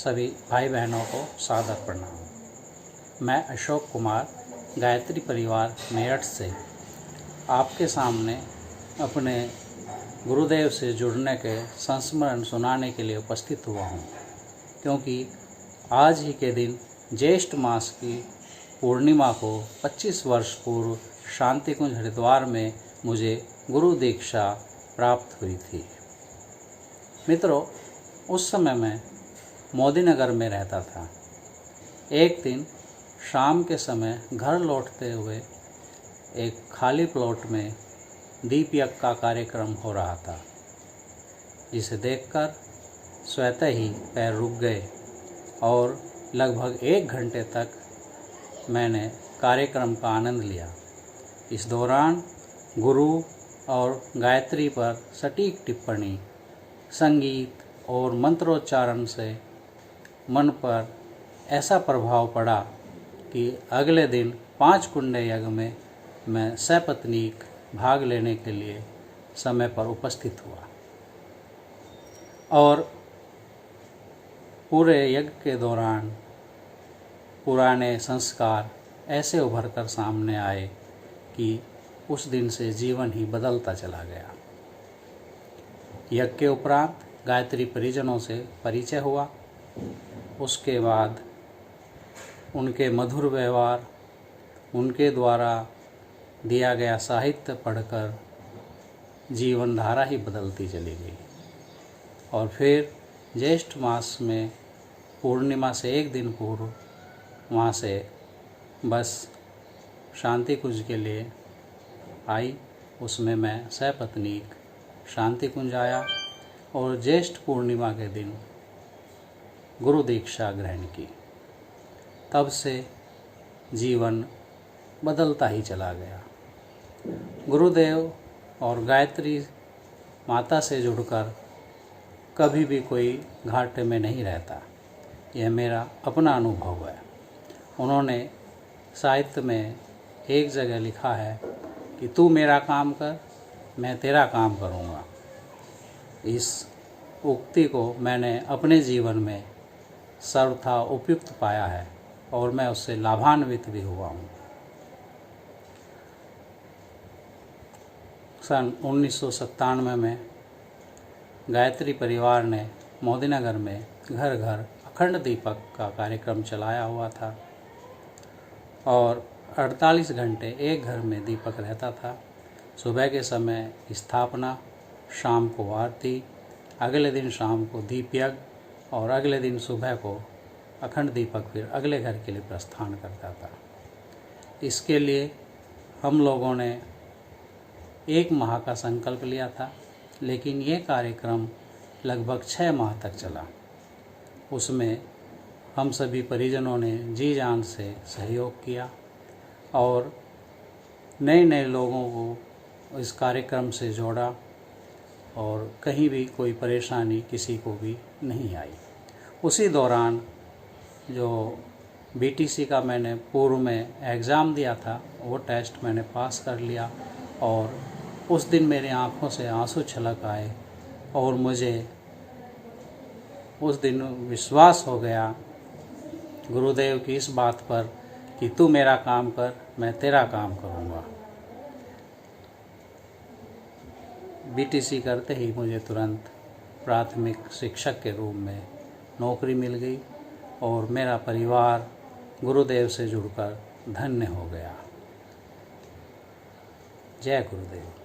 सभी भाई बहनों को सादर प्रणाम। मैं अशोक कुमार गायत्री परिवार मेरठ से आपके सामने अपने गुरुदेव से जुड़ने के संस्मरण सुनाने के लिए उपस्थित हुआ हूँ, क्योंकि आज ही के दिन ज्येष्ठ मास की पूर्णिमा को 25 वर्ष पूर्व शांति कुंज हरिद्वार में मुझे गुरु दीक्षा प्राप्त हुई थी। मित्रों, उस समय मैं मोदी नगर में रहता था। एक दिन शाम के समय घर लौटते हुए एक खाली प्लॉट में दीप यज्ञ का कार्यक्रम हो रहा था, जिसे देखकर स्वतः ही पैर रुक गए और लगभग 1 घंटे तक मैंने कार्यक्रम का आनंद लिया। इस दौरान गुरु और गायत्री पर सटीक टिप्पणी, संगीत और मंत्रोच्चारण से मन पर ऐसा प्रभाव पड़ा कि अगले दिन 5 कुंडे यज्ञ में मैं सपत्नीक भाग लेने के लिए समय पर उपस्थित हुआ और पूरे यज्ञ के दौरान पुराने संस्कार ऐसे उभर कर सामने आए कि उस दिन से जीवन ही बदलता चला गया। यज्ञ के उपरांत गायत्री परिजनों से परिचय हुआ। उसके बाद उनके मधुर व्यवहार, उनके द्वारा दिया गया साहित्य पढ़कर जीवन धारा ही बदलती चली गई। और फिर ज्येष्ठ मास में पूर्णिमा से 1 दिन पूर्व वहाँ से बस शांति कुंज के लिए आई। उसमें मैं सपत्नीक शांति कुंज आया और ज्येष्ठ पूर्णिमा के दिन गुरु दीक्षा ग्रहण की। तब से जीवन बदलता ही चला गया। गुरुदेव और गायत्री माता से जुड़कर कभी भी कोई घाटे में नहीं रहता, यह मेरा अपना अनुभव है। उन्होंने साहित्य में एक जगह लिखा है कि तू मेरा काम कर, मैं तेरा काम करूँगा। इस उक्ति को मैंने अपने जीवन में सर्वथा उपयुक्त पाया है और मैं उससे लाभान्वित भी हुआ हूँ। सन 1997 में गायत्री परिवार ने मोदी नगर में घर घर अखंड दीपक का कार्यक्रम चलाया हुआ था और 48 घंटे एक घर में दीपक रहता था। सुबह के समय स्थापना, शाम को आरती, अगले दिन शाम को दीप यज्ञ और अगले दिन सुबह को अखंड दीपक फिर अगले घर के लिए प्रस्थान करता था। इसके लिए हम लोगों ने 1 माह का संकल्प लिया था, लेकिन ये कार्यक्रम लगभग 6 माह तक चला। उसमें हम सभी परिजनों ने जी जान से सहयोग किया और नए लोगों को इस कार्यक्रम से जोड़ा और कहीं भी कोई परेशानी किसी को भी नहीं आई। उसी दौरान जो बीटीसी का मैंने पूर्व में एग्ज़ाम दिया था, वो टेस्ट मैंने पास कर लिया और उस दिन मेरी आँखों से आंसू छलक आए और मुझे उस दिन विश्वास हो गया गुरुदेव की इस बात पर कि तू मेरा काम कर, मैं तेरा काम करूँगा। बीटीसी करते ही मुझे तुरंत प्राथमिक शिक्षक के रूप में नौकरी मिल गई और मेरा परिवार गुरुदेव से जुड़कर धन्य हो गया। जय गुरुदेव।